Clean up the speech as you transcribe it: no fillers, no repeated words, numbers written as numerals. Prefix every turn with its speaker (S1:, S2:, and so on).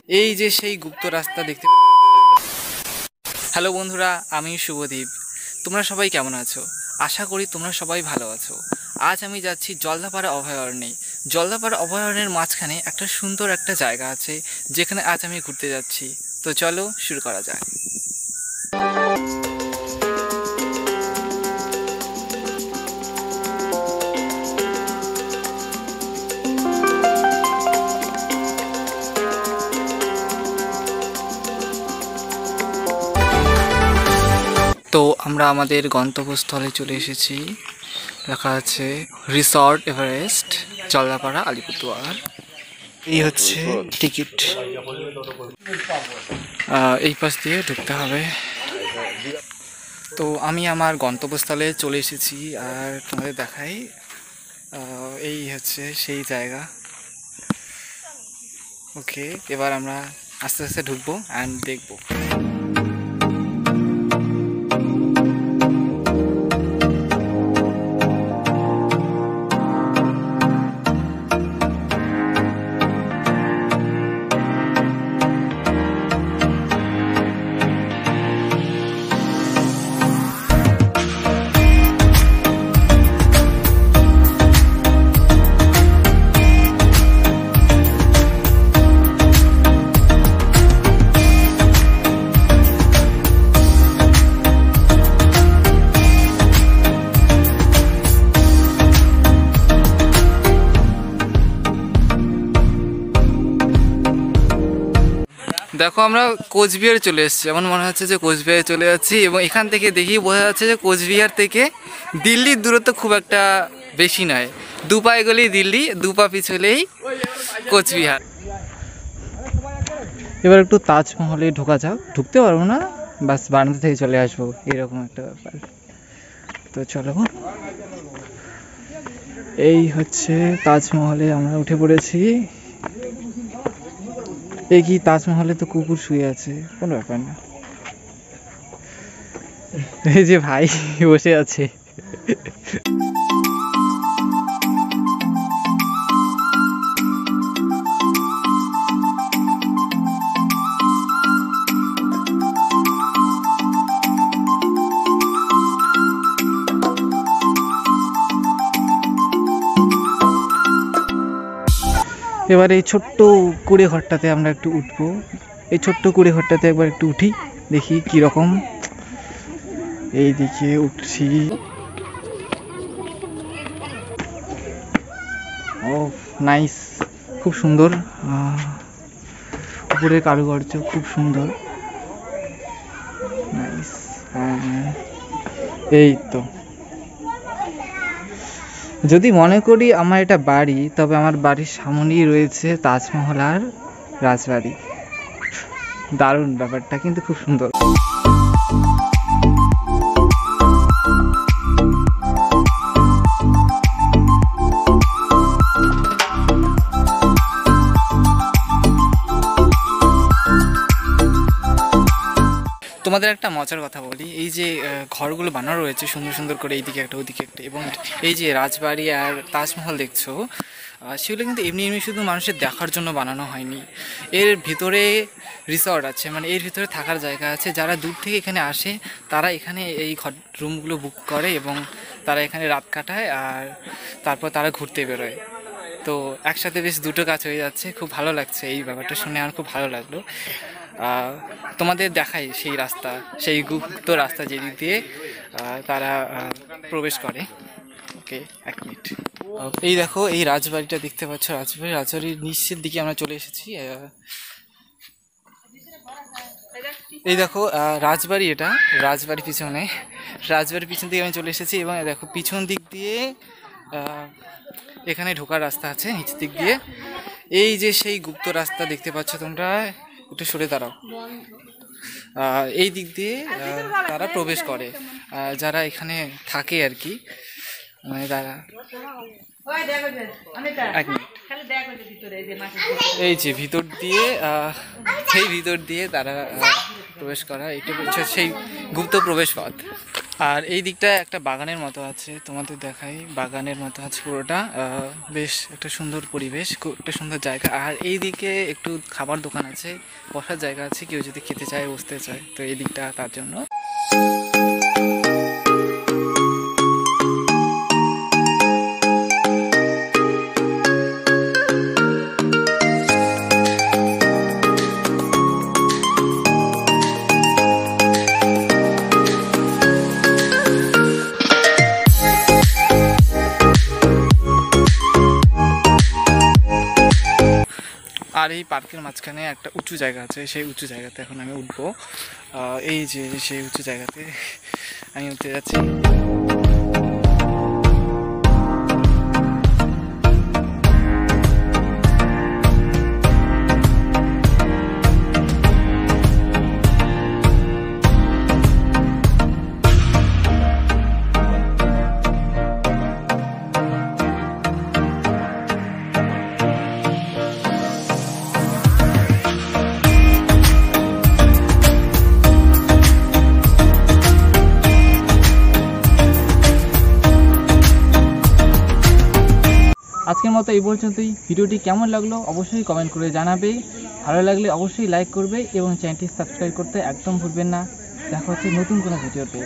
S1: এই যে সেই গুপ্ত রাস্তা দেখতে। হ্যালো বন্ধুরা, আমি শুভদীপ। তোমরা সবাই কেমন আছো? আশা করি তোমরা সবাই ভালো আছো। আজ আমি যাচ্ছি জলদাপাড়া অভয়ারণ্যে। জলদাপাড়া অভয়ারণ্যের মাঝখানে একটা সুন্দর একটা জায়গা আছে, যেখানে আজ আমি ঘুরতে যাচ্ছি। তো চলো শুরু করা যাক। তো আমরা আমাদের গন্তব্যস্থলে চলে এসেছি। লেখা আছে রিসর্ট এভারেস্ট, জলদাপাড়া, আলিপুরদুয়ার। এই হচ্ছে টিকিট। এই পাশ দিয়ে ঢুকতে হবে। তো আমি আমার গন্তব্যস্থলে চলে এসেছি, আর তোমাদের দেখাই এই হচ্ছে সেই জায়গা। ওকে, এবার আমরা আস্তে আস্তে ঢুকবো অ্যান্ড দেখবো। দেখো, আমরা কোচবিহার চলে এসেছি। এমন মনে হচ্ছে যে কোচবিহারে চলে যাচ্ছি, এবং এখান থেকে দেখেই বোঝা যাচ্ছে যে কোচবিহার থেকে দিল্লির দূরত্ব খুব একটা বেশি নয়। দু পায়ে গেলেই দিল্লি, দু পা পিছলেই কোচবিহার। এবার একটু তাজমহলে ঢোকা যাক। ঢুকতে পারবো না, বাস বারান্দা থেকে চলে আসবো, এরকম একটা ব্যাপার। তো চলো, এই হচ্ছে তাজমহলে আমরা উঠে পড়েছি। এই কি, তাজমহলে তো কুকুর শুয়ে আছে, কোনো ব্যাপার না। এই যে ভাই বসে আছে। এবার এই ছোট্ট কুড়ে ঘরটাতে আমরা একটু উঠবো। এই ছোট্ট কুড়ে ঘরটাতে একবার একটু উঠি, দেখি কি রকম। এই দিকে উঠছি। ও নাইস, খুব সুন্দর। উপরের কারুকার্য খুব সুন্দর, নাইস। এই তো, যদি মনে করি আমার এটা বাড়ি, তবে আমার বাড়ির সামনেই রয়েছে তাজমহল আর রাজবাড়ি। দারুণ ব্যাপারটা, কিন্তু খুব সুন্দর। তোমাদের একটা মজার কথা বলি, এই যে ঘরগুলো বানানো রয়েছে সুন্দর সুন্দর করে, এইদিকে একটা ওইদিকে একটা, এবং এই যে রাজবাড়ি আর তাজমহল দেখছো, সেগুলো কিন্তু এমনি এমনি শুধু মানুষের দেখার জন্য বানানো হয়নি। এর ভিতরে রিসর্ট আছে, মানে এর ভিতরে থাকার জায়গা আছে। যারা দূর থেকে এখানে আসে, তারা এখানে এই ঘর রুমগুলো বুক করে, এবং তারা এখানে রাত কাটায়, আর তারপর তারা ঘুরতে বেরোয়। তো একসাথে বেশ দুটো কাজ হয়ে যাচ্ছে। খুব ভালো লাগছে, এই ব্যাপারটা শুনে আমার খুব ভালো লাগলো। তোমাদের দেখাই সেই রাস্তা, সেই গুপ্ত রাস্তা যেদিক দিয়ে তারা প্রবেশ করে। ওকে, এক মিনিট। এই দেখো, এই রাজবাড়িটা দেখতে পাচ্ছ, রাজবাড়ির নিচের দিকে আমরা চলে এসেছি। এই দেখো রাজবাড়ি, এটা রাজবাড়ির পিছনে, রাজবাড়ির পিছন দিকে আমি চলে এসেছি, এবং দেখো পিছন দিক দিয়ে এখানে ঢোকার রাস্তা আছে নিচের দিক দিয়ে। এই যে সেই গুপ্ত রাস্তা দেখতে পাচ্ছ তোমরা, একটু সরে দাঁড়াও। এই দিক দিয়ে তারা প্রবেশ করে, যারা এখানে থাকে আর কি, মানে তারা। এক মিনিট, এই যে ভিতর দিয়ে, সেই ভিতর দিয়ে তারা প্রবেশ করা, এটা হচ্ছে সেই গুপ্ত প্রবেশ পথ। আর এই দিকটা একটা বাগানের মতো আছে, তোমাদের দেখাই, বাগানের মতো আছে পুরোটা। বেশ একটা সুন্দর পরিবেশ, খুব একটা সুন্দর জায়গা। আর এই দিকে একটু খাবার দোকান আছে, বসার জায়গা আছে, কেউ যদি খেতে চায় বসতে চায় তো এই দিকটা তার জন্য। আর এই পার্কের মাঝখানে একটা উঁচু জায়গা আছে, সেই উঁচু জায়গাতে এখন আমি উঠবো। এই যে সেই উঁচু জায়গাতে আমি উঠতে যাচ্ছি। আজকের মতো এই পর্যন্তই। ভিডিওটি কেমন লাগলো অবশ্যই কমেন্ট করে জানাবে, ভালো লাগলে অবশ্যই লাইক করবে এবং চ্যানেলটি সাবস্ক্রাইব করতে একদম ভুলবেন না। দেখা হচ্ছে নতুন কোনো ভিডিওতে।